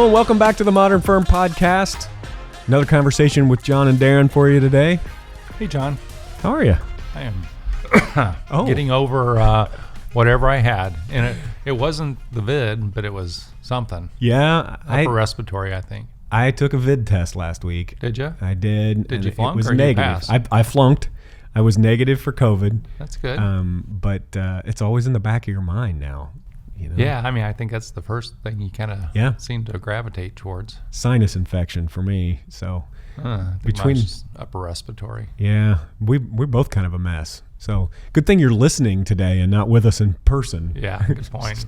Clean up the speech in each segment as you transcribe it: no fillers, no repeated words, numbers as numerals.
and welcome back to the Modern Firm Podcast. Another conversation with John and Darren for you today. Hey, John. How are you? I am getting over whatever I had. And it wasn't the vid, but it was something. Yeah. Upper respiratory, I think. I took a vid test last week. Did you? I did. Did you flunk it was or negative. you passed? I flunked. I was negative for COVID. That's good. But it's always in the back of your mind now. You know? Yeah, I mean, I think that's the first thing you kind of seem to gravitate towards. Sinus infection for me. So between upper respiratory. Yeah, we're both kind of a mess. So good thing you're listening today and not with us in person. Yeah, good point.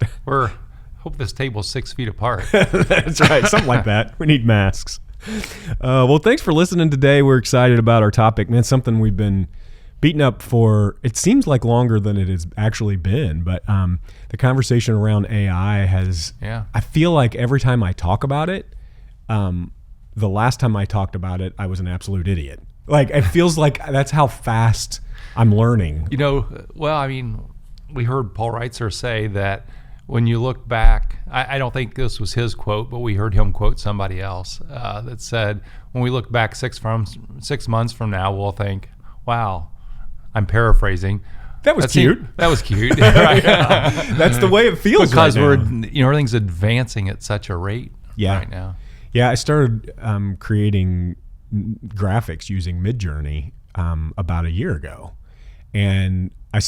Hope this table's 6 feet apart. That's right, something like that. We need masks. Well, thanks for listening today. We're excited about our topic, man. Something we've been beaten up for, it seems like longer than it has actually been, but the conversation around AI has, I feel like every time I talk about it, the last time I talked about it, I was an absolute idiot. Like, it feels like that's how fast I'm learning. You know, well, I mean, we heard Paul Reitzer say that when you look back, I don't think this was his quote, but we heard him quote somebody else that said, when we look back 6 months from now, we'll think, wow, I'm paraphrasing. That was cute. That was cute. Right? That's the way it feels because right we're, everything's advancing at such a rate right now. Yeah, I started creating graphics using Midjourney about a year ago, and I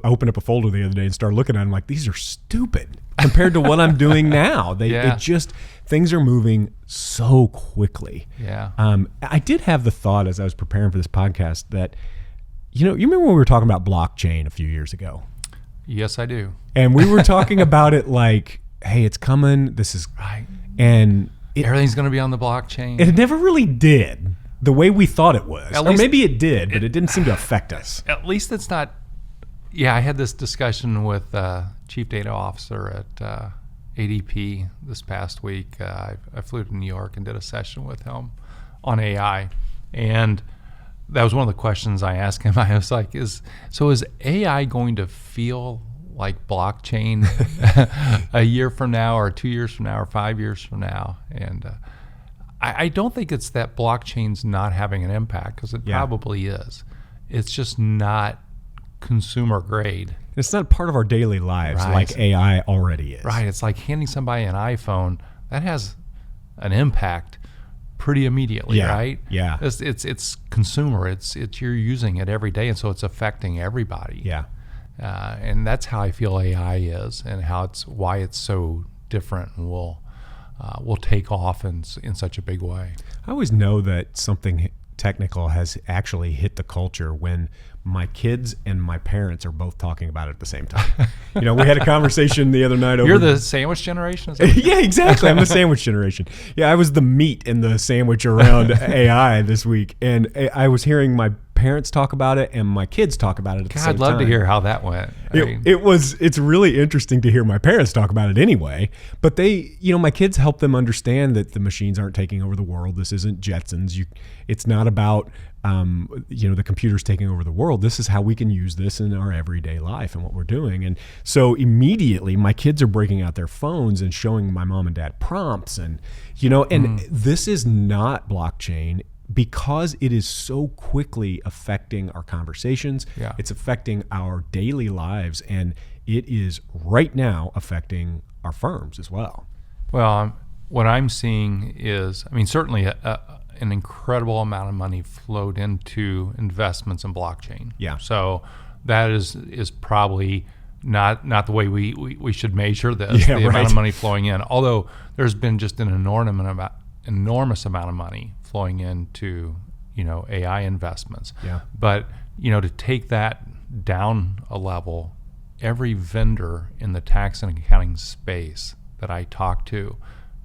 opened up a folder the other day and started looking at them like, these are stupid compared to what I'm doing now. Things are moving so quickly. Yeah. I did have the thought as I was preparing for this podcast that, you remember when we were talking about blockchain a few years ago? Yes, I do. And we were talking about it like, hey, it's coming. This is right. And everything's going to be on the blockchain. It never really did the way we thought it was. Or maybe it did, but it didn't seem to affect us. At least it's not. Yeah, I had this discussion with Chief Data Officer at ADP this past week. I flew to New York and did a session with him on AI. And that was one of the questions I asked him. I was like, is AI going to feel like blockchain a year from now or 2 years from now or 5 years from now? And I don't think it's that blockchain's not having an impact, because it probably is. It's just not consumer grade. It's not part of our daily lives like AI already is. Right. It's like handing somebody an iPhone. That has an impact pretty immediately, right? Yeah. It's consumer. It's you're using it every day, and so it's affecting everybody. Yeah. And that's how I feel AI is, and why it's so different, and will take off in such a big way. I always know that something technical has actually hit the culture when my kids and my parents are both talking about it at the same time. We had a conversation the other night over. You're the sandwich generation? Yeah, exactly. I'm the sandwich generation. Yeah, I was the meat in the sandwich around AI this week. And I was hearing my parents talk about it and my kids talk about it at the same time. I'd love to hear how that went. It's really interesting to hear my parents talk about it anyway. But my kids help them understand that the machines aren't taking over the world. This isn't Jetsons. It's not about the computers taking over the world. This is how we can use this in our everyday life and what we're doing. And so immediately my kids are breaking out their phones and showing my mom and dad prompts, and this is not blockchain, because it is so quickly affecting our conversations. Yeah. It's affecting our daily lives, and it is right now affecting our firms as well. Well, what I'm seeing is, certainly an incredible amount of money flowed into investments in blockchain. Yeah. So that is probably not the way we should measure this, amount of money flowing in. Although there's been just an enormous amount of money flowing into AI investments. Yeah. But to take that down a level, every vendor in the tax and accounting space that I talk to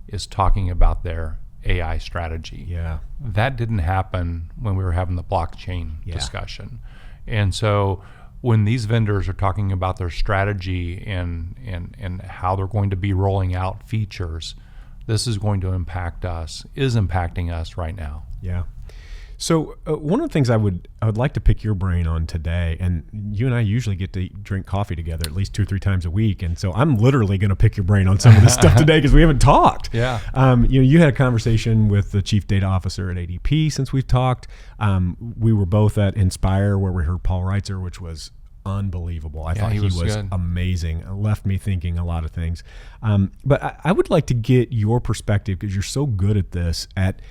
is talking about their AI strategy. Yeah. That didn't happen when we were having the blockchain discussion. And so when these vendors are talking about their strategy and how they're going to be rolling out features, this is going to is impacting us right now. Yeah. So one of the things I would like to pick your brain on today, and you and I usually get to drink coffee together at least 2 or 3 times a week, and so I'm literally going to pick your brain on some of this stuff today because we haven't talked. Yeah. You had a conversation with the chief data officer at ADP since we've talked. We were both at Inspire where we heard Paul Reitzer, which was unbelievable. I thought he was good. Amazing. It left me thinking a lot of things. But I would like to get your perspective, because you're so good at this, at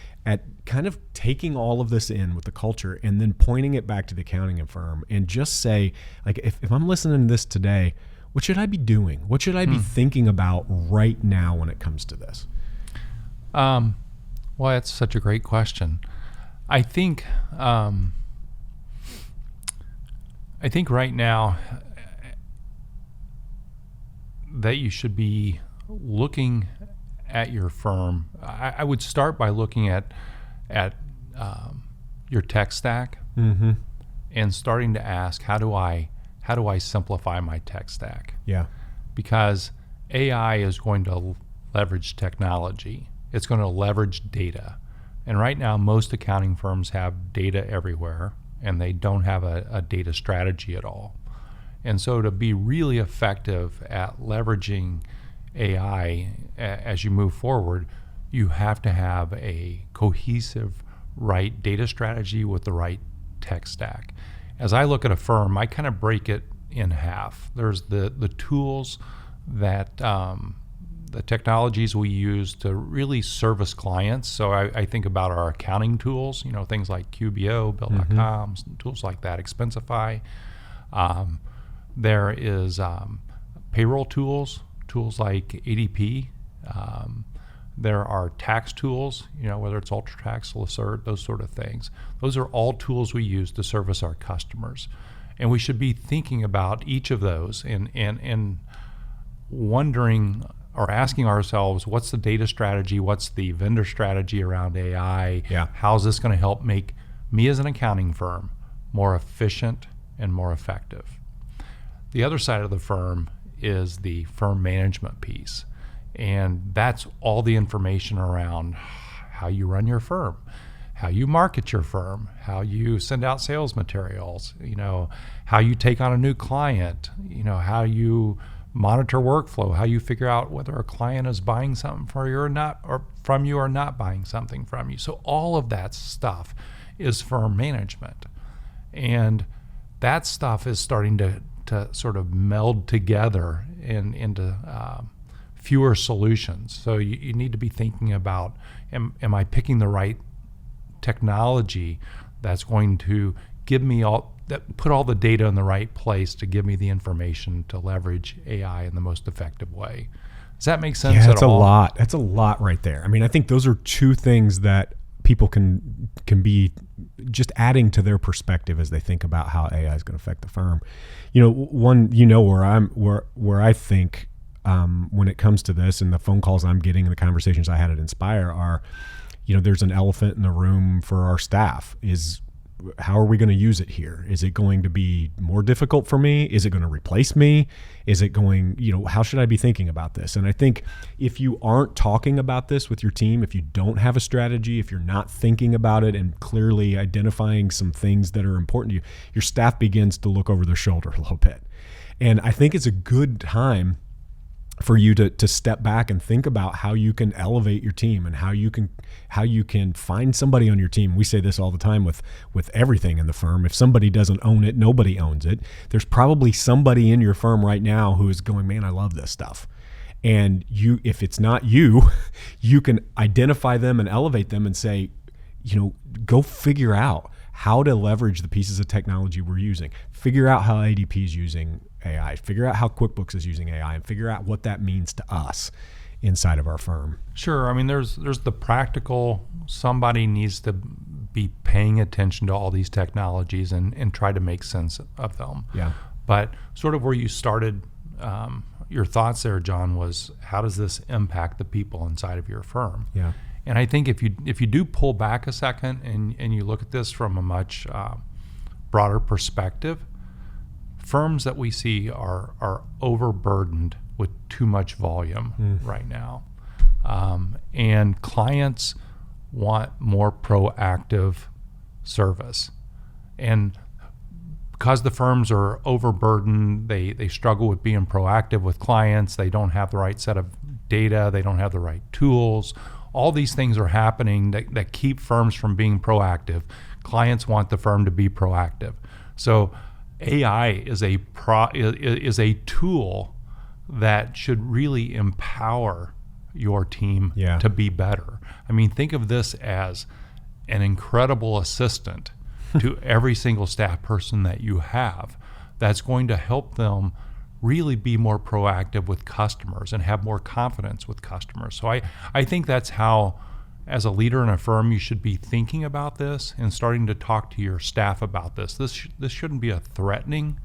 kind of taking all of this in with the culture and then pointing it back to the accounting firm and just say, like, if I'm listening to this today, what should I be doing? What should I be thinking about right now when it comes to this? Well, that's such a great question. I think right now that you should be looking at your firm. I would start by looking at your tech stack and starting to ask, how do I simplify my tech stack? Yeah. Because AI is going to leverage technology. It's going to leverage data. And right now, most accounting firms have data everywhere, and they don't have a data strategy at all. And so to be really effective at leveraging AI as you move forward, you have to have a cohesive, right data strategy with the right tech stack. As I look at a firm, I kind of break it in half. There's the tools that the technologies we use to really service clients. So I think about our accounting tools, things like QBO, Bill.com, tools like that, Expensify. There is payroll tools like ADP. There are tax tools, whether it's UltraTax, Lacert, those sort of things. Those are all tools we use to service our customers. And we should be thinking about each of those and wondering or asking ourselves, what's the data strategy? What's the vendor strategy around AI? Yeah. How's this going to help make me as an accounting firm more efficient and more effective? The other side of the firm is the firm management piece. And that's all the information around how you run your firm, how you market your firm, how you send out sales materials, how you take on a new client, how you monitor workflow, how you figure out whether a client is buying something for you or not, or from you or not buying something from you. So all of that stuff is firm management. And that stuff is starting to sort of meld together into fewer solutions. So you need to be thinking about, am I picking the right technology that's going to give me put all the data in the right place to give me the information to leverage AI in the most effective way? Does that make sense? Yeah, that's a lot. That's a lot right there. I mean, I think those are two things that people can be just adding to their perspective as they think about how AI is going to affect the firm. One, where I think when it comes to this, and the phone calls I'm getting and the conversations I had at Inspire are, there's an elephant in the room for our staff is, how are we going to use it here? Is it going to be more difficult for me? Is it going to replace me? Is it going, how should I be thinking about this? And I think if you aren't talking about this with your team, if you don't have a strategy, if you're not thinking about it and clearly identifying some things that are important to you, your staff begins to look over their shoulder a little bit. And I think it's a good time for you to step back and think about how you can elevate your team and how you can find somebody on your team. We say this all the time with everything in the firm. If somebody doesn't own it, nobody owns it. There's probably somebody in your firm right now who is going, man, I love this stuff. And if it's not you, you can identify them and elevate them and say, go figure out how to leverage the pieces of technology we're using. Figure out how ADP is using AI. Figure out how QuickBooks is using AI, and figure out what that means to us inside of our firm. Sure. I mean, there's the practical. Somebody needs to be paying attention to all these technologies and try to make sense of them. Yeah. But sort of where you started your thoughts there, John, was how does this impact the people inside of your firm? Yeah. And I think if you do pull back a second and you look at this from a much broader perspective, firms that we see are overburdened with too much volume right now. And clients want more proactive service. And because the firms are overburdened, they struggle with being proactive with clients, they don't have the right set of data, they don't have the right tools. All these things are happening that keep firms from being proactive. Clients want the firm to be proactive. So AI is a tool that should really empower your team to be better. I mean, think of this as an incredible assistant to every single staff person that you have that's going to help them really be more proactive with customers and have more confidence with customers. So I think that's how, as a leader in a firm, you should be thinking about this and starting to talk to your staff about this. This shouldn't be a threatening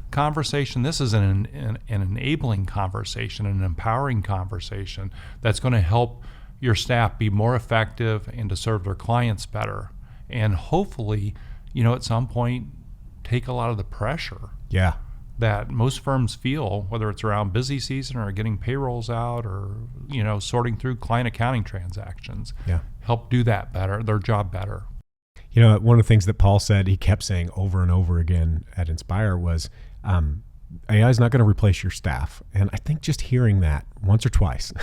conversation. This is an enabling conversation, an empowering conversation that's going to help your staff be more effective and to serve their clients better. And hopefully, at some point, take a lot of the pressure that most firms feel, whether it's around busy season or getting payrolls out or, sorting through client accounting transactions. Help do that better, their job better. One of the things that Paul said, he kept saying over and over again at Inspire was, AI is not going to replace your staff. And I think just hearing that once or twice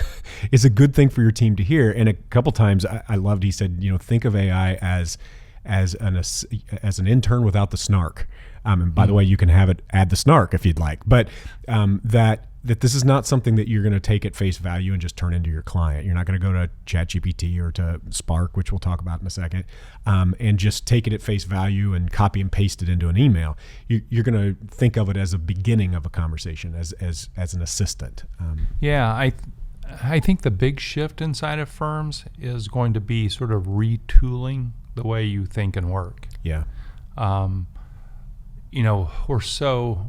is a good thing for your team to hear. And a couple times I loved, he said, think of AI as an intern without the snark. And by the way, you can have it add the snark if you'd like, but that this is not something that you're going to take at face value and just turn into your client. You're not going to go to ChatGPT or to Spark, which we'll talk about in a second, and just take it at face value and copy and paste it into an email. You're going to think of it as a beginning of a conversation, as an assistant. I think the big shift inside of firms is going to be sort of retooling the way you think and work. We're so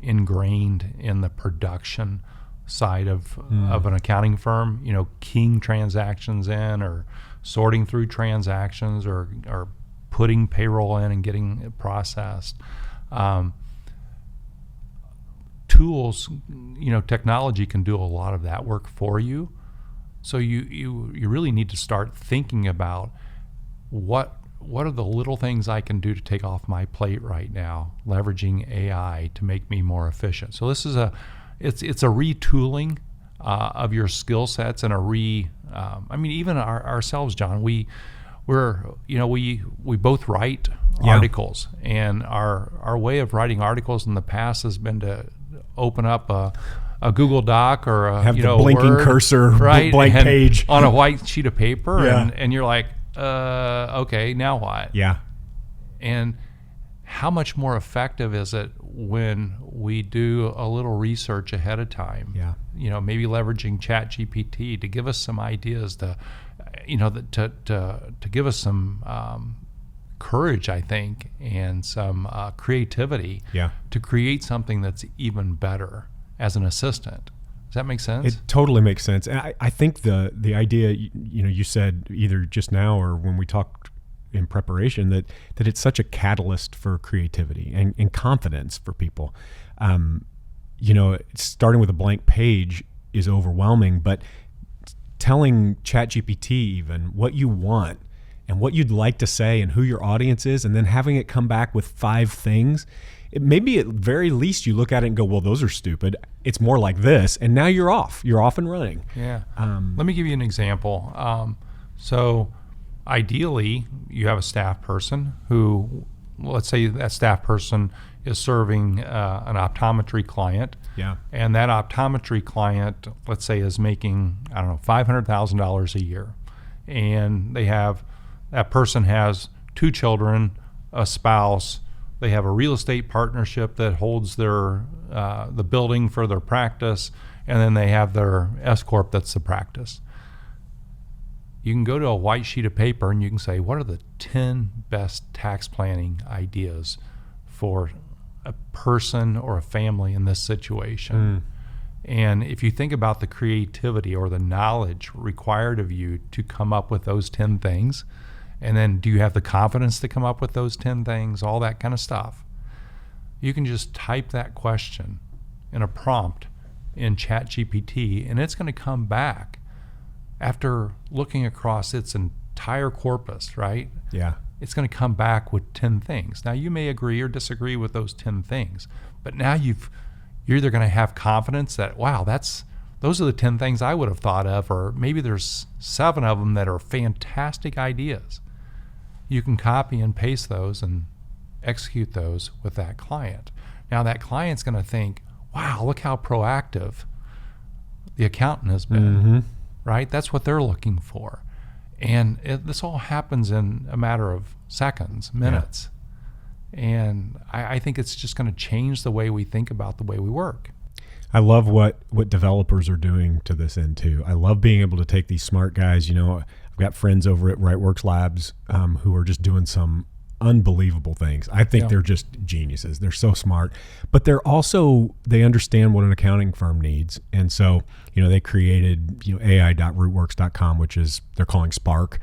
ingrained in the production side of an accounting firm, keying transactions in or sorting through transactions or putting payroll in and getting it processed. Tools, technology can do a lot of that work for you. So you really need to start thinking about what are the little things I can do to take off my plate right now, leveraging AI to make me more efficient. So this is it's a retooling of your skill sets and even ourselves, John, we both write articles, and our way of writing articles in the past has been to open up a Google Doc or have the blinking Word, cursor, blank page on a white sheet of paper, and you're like, okay, now what? And how much more effective is it when we do a little research ahead of time? Maybe leveraging ChatGPT to give us some ideas to give us some courage, I think, and some creativity to create something that's even better as an assistant. Does that make sense? It totally makes sense. And I think the idea, you said either just now or when we talked in preparation, that it's such a catalyst for creativity and confidence for people. Starting with a blank page is overwhelming, but telling ChatGPT even what you want and what you'd like to say and who your audience is, and then having it come back with 5 things, maybe at very least you look at it and go, well, those are stupid. It's more like this. And now you're off and running. Let me give you an example. So ideally you have a staff person who, let's say that staff person is serving an optometry client. And that optometry client, let's say, is making, $500,000 a year. And that person has 2 children, a spouse. They have a real estate partnership that holds their the building for their practice, and then they have their S corp that's the practice. You can go to a white sheet of paper and you can say, what are the 10 best tax planning ideas for a person or a family in this situation? And if you think about the creativity or the knowledge required of you to come up with those 10 things, and then do you have the confidence to come up with those 10 things, all that kind of stuff, you can just type that question in a prompt in ChatGPT, and it's going to come back after looking across its entire corpus, right? it's going to come back with 10 things. Now, you may agree or disagree with those 10 things, but now you're either going to have confidence that, wow, those are the 10 things I would have thought of, or maybe there's 7 of them that are fantastic ideas. You can copy and paste those and execute those with that client. Now that client's going to think, wow, look how proactive the accountant has been, right? That's what they're looking for. And this all happens in a matter of seconds, minutes. And I think it's just going to change the way we think about the way we work. I love what developers are doing to this end too. I love being able to take these smart guys. I've got friends over at Rightworks Labs who are just doing some unbelievable things. I think they're just geniuses. They're so smart, but they understand what an accounting firm needs. And so, they created, ai.rootworks.com, which is, they're calling Spark,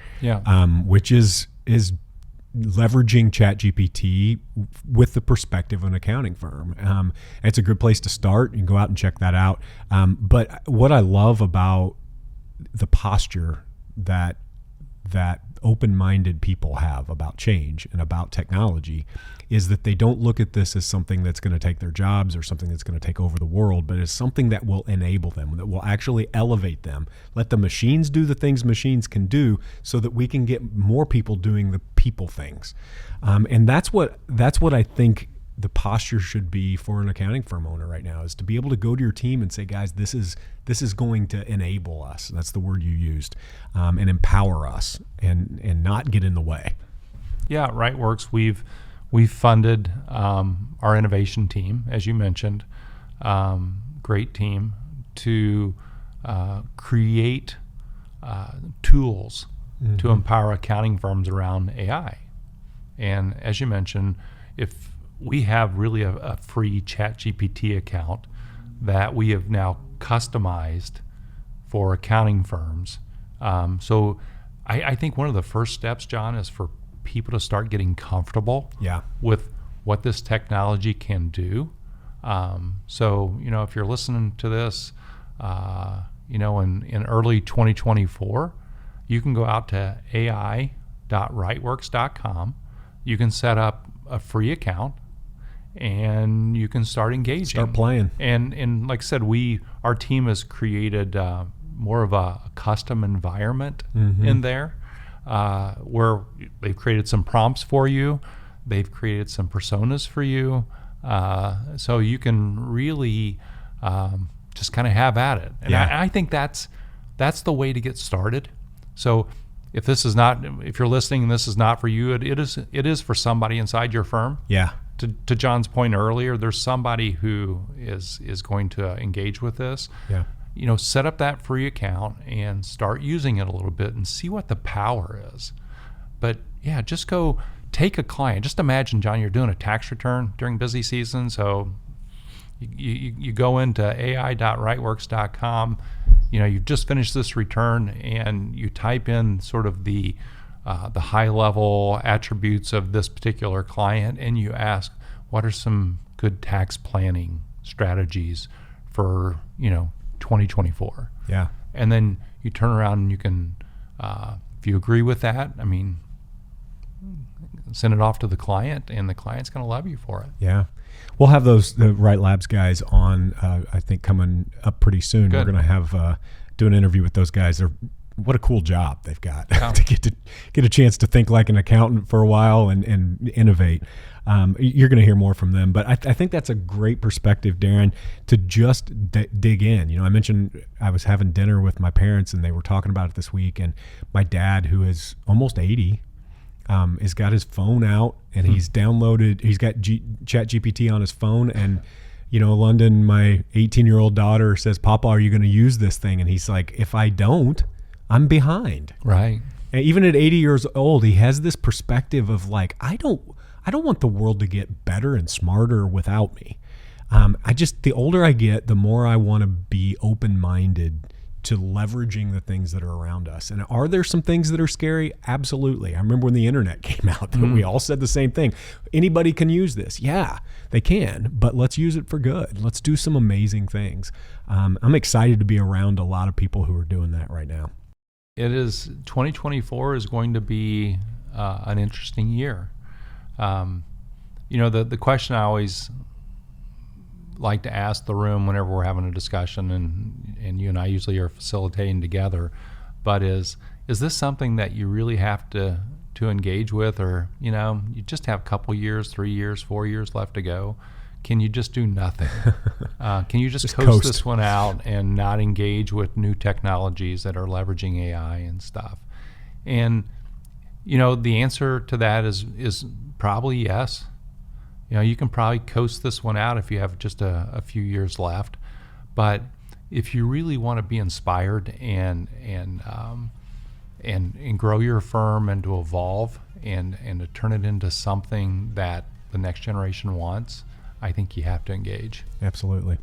which is leveraging ChatGPT with the perspective of an accounting firm. It's a good place to start. You can go out and check that out. But what I love about the posture that open-minded people have about change and about technology is that they don't look at this as something that's going to take their jobs or something that's going to take over the world, but as something that will enable them, that will actually elevate them. Let the machines do the things machines can do so that we can get more people doing the people things. And that's what I think the posture should be for an accounting firm owner right now, is to be able to go to your team and say, guys, this is going to enable us. That's the word you used, and empower us and not get in the way. Yeah, Rightworks, we've funded our innovation team, as you mentioned, great team, to create tools to empower accounting firms around AI. And as you mentioned, if we have really a free ChatGPT account that we have now customized for accounting firms. So I think one of the first steps, John, is for people to start getting comfortable with what this technology can do. So, if you're listening to this, in early 2024, you can go out to ai.rightworks.com. You can set up a free account and you can start engaging. Start playing. And like I said, our team has created more of a custom environment in there where they've created some prompts for you. They've created some personas for you. So you can really just kind of have at it. And I think that's the way to get started. So if you're listening and this is not for you, it is for somebody inside your firm. Yeah. To John's point earlier, there's somebody who is going to engage with this. Yeah. Set up that free account and start using it a little bit and see what the power is. But just go take a client. Just imagine, John, you're doing a tax return during busy season. So you go into ai.rightworks.com. You've just finished this return and you type in sort of the high level attributes of this particular client, and you ask, what are some good tax planning strategies for 2024? Yeah. And then you turn around and you can, if you agree with that, send it off to the client, and the client's going to love you for it. Yeah. We'll have the Right Labs guys on, I think, coming up pretty soon. Good. We're going to have do an interview with those guys. What a cool job they've got to get a chance to think like an accountant for a while and innovate. You're going to hear more from them, but I think that's a great perspective, Darren, to just dig in. I mentioned I was having dinner with my parents and they were talking about it this week, and my dad, who is almost 80, has got his phone out and he's got ChatGPT on his phone, and London, my 18-year-old daughter, says, "Papa, are you going to use this thing?" And he's like, "If I don't, I'm behind." Right. And even at 80 years old, he has this perspective of like, I don't want the world to get better and smarter without me. The older I get, the more I want to be open-minded to leveraging the things that are around us. And are there some things that are scary? Absolutely. I remember when the internet came out, that we all said the same thing. Anybody can use this. Yeah, they can, but let's use it for good. Let's do some amazing things. I'm excited to be around a lot of people who are doing that right now. It is 2024 is going to be an interesting year. The question I always like to ask the room whenever we're having a discussion, and you and I usually are facilitating together, but is this something that you really have to engage with, or you just have a couple years, 3 years, 4 years left to go? Can you just do nothing? Can you just coast this one out and not engage with new technologies that are leveraging AI and stuff? And the answer to that is probably yes. You can probably coast this one out if you have just a few years left. But if you really want to be inspired and grow your firm and to evolve and to turn it into something that the next generation wants, I think you have to engage. Absolutely.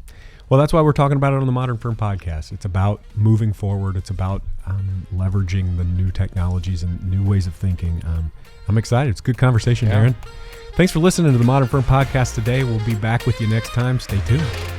Well, that's why we're talking about it on the Modern Firm Podcast. It's about moving forward. It's about leveraging the new technologies and new ways of thinking. I'm excited. It's a good conversation, Darren. Thanks for listening to the Modern Firm Podcast today. We'll be back with you next time. Stay tuned.